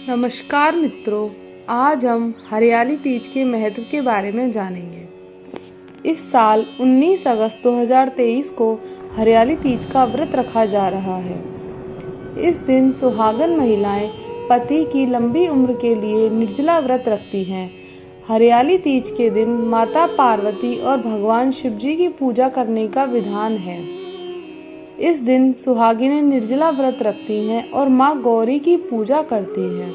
नमस्कार मित्रों, आज हम हरियाली तीज के महत्व के बारे में जानेंगे। इस साल 19 अगस्त 2023 को हरियाली तीज का व्रत रखा जा रहा है। इस दिन सुहागन महिलाएं पति की लंबी उम्र के लिए निर्जला व्रत रखती हैं। हरियाली तीज के दिन माता पार्वती और भगवान शिव जी की पूजा करने का विधान है। इस दिन सुहागिनें निर्जला व्रत रखती हैं और माँ गौरी की पूजा करती हैं।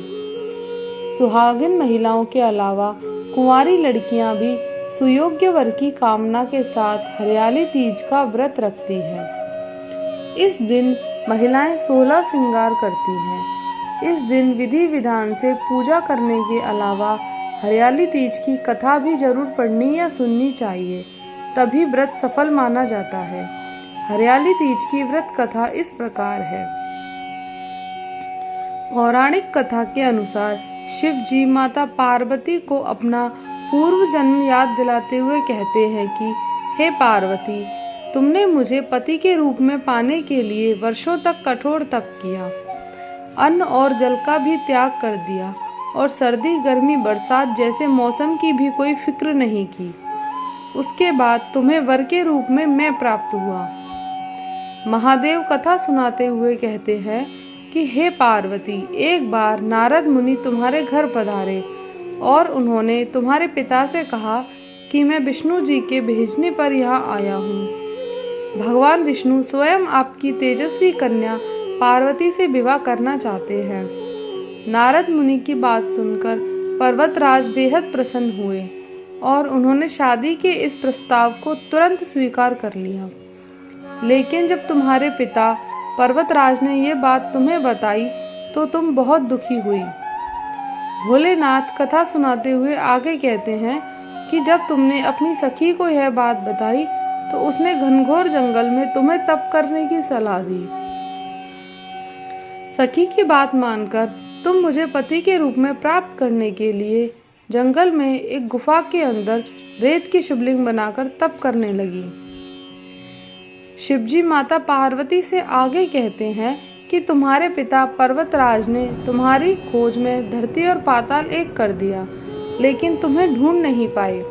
सुहागिन महिलाओं के अलावा कुंवारी लड़कियां भी सुयोग्य वर की कामना के साथ हरियाली तीज का व्रत रखती हैं। इस दिन महिलाएं 16 श्रृंगार करती हैं। इस दिन विधि विधान से पूजा करने के अलावा हरियाली तीज की कथा भी जरूर पढ़नी या सुननी चाहिए, तभी व्रत सफल माना जाता है। हरियाली तीज की व्रत कथा इस प्रकार है। पौराणिक कथा के अनुसार शिव जी माता पार्वती को अपना पूर्व जन्म याद दिलाते हुए कहते हैं कि हे पार्वती, तुमने मुझे पति के रूप में पाने के लिए वर्षों तक कठोर तप किया, अन्न और जल का भी त्याग कर दिया और सर्दी गर्मी बरसात जैसे मौसम की भी कोई फिक्र नहीं की। उसके बाद तुम्हें वर के रूप में मैं प्राप्त हुआ। महादेव कथा सुनाते हुए कहते हैं कि हे पार्वती, एक बार नारद मुनि तुम्हारे घर पधारे और उन्होंने तुम्हारे पिता से कहा कि मैं विष्णु जी के भेजने पर यहाँ आया हूँ। भगवान विष्णु स्वयं आपकी तेजस्वी कन्या पार्वती से विवाह करना चाहते हैं। नारद मुनि की बात सुनकर पर्वतराज बेहद प्रसन्न हुए और उन्होंने शादी के इस प्रस्ताव को तुरंत स्वीकार कर लिया। लेकिन जब तुम्हारे पिता पर्वतराज ने ये बात तुम्हें बताई तो तुम बहुत दुखी हुई। भोलेनाथ कथा सुनाते हुए आगे कहते हैं कि जब तुमने अपनी सखी को यह बात बताई तो उसने घनघोर जंगल में तुम्हें तप करने की सलाह दी। सखी की बात मानकर तुम मुझे पति के रूप में प्राप्त करने के लिए जंगल में एक गुफा के अंदर रेत की शिवलिंग बनाकर तप करने लगी। शिवजी माता पार्वती से आगे कहते हैं कि तुम्हारे पिता पर्वतराज ने तुम्हारी खोज में धरती और पाताल एक कर दिया, लेकिन तुम्हें ढूंढ नहीं पाए।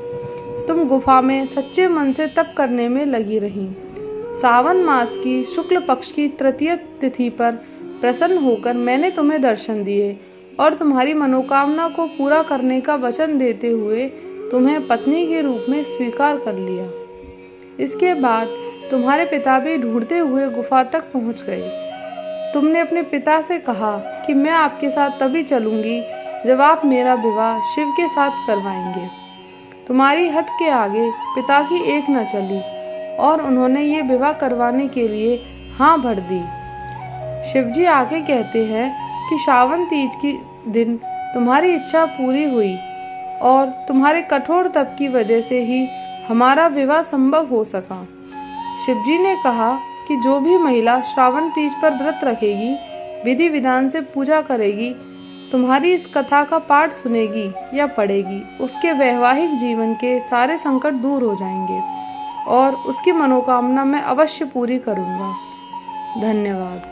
तुम गुफा में सच्चे मन से तप करने में लगी रही। सावन मास की शुक्ल पक्ष की तृतीय तिथि पर प्रसन्न होकर मैंने तुम्हें दर्शन दिए और तुम्हारी मनोकामना को पूरा करने का वचन देते हुए तुम्हें पत्नी के रूप में स्वीकार कर लिया। इसके बाद तुम्हारे पिता भी ढूंढते हुए गुफा तक पहुंच गए। तुमने अपने पिता से कहा कि मैं आपके साथ तभी चलूंगी जब आप मेरा विवाह शिव के साथ करवाएंगे। तुम्हारी हट के आगे पिता की एक न चली और उन्होंने ये विवाह करवाने के लिए हाँ भर दी। शिवजी आगे कहते हैं कि श्रावण तीज के दिन तुम्हारी इच्छा पूरी हुई और तुम्हारे कठोर तप की वजह से ही हमारा विवाह संभव हो सका। शिवजी ने कहा कि जो भी महिला श्रावण तीज पर व्रत रखेगी, विधि विधान से पूजा करेगी, तुम्हारी इस कथा का पाठ सुनेगी या पढ़ेगी, उसके वैवाहिक जीवन के सारे संकट दूर हो जाएंगे और उसकी मनोकामना मैं अवश्य पूरी करूंगा। धन्यवाद।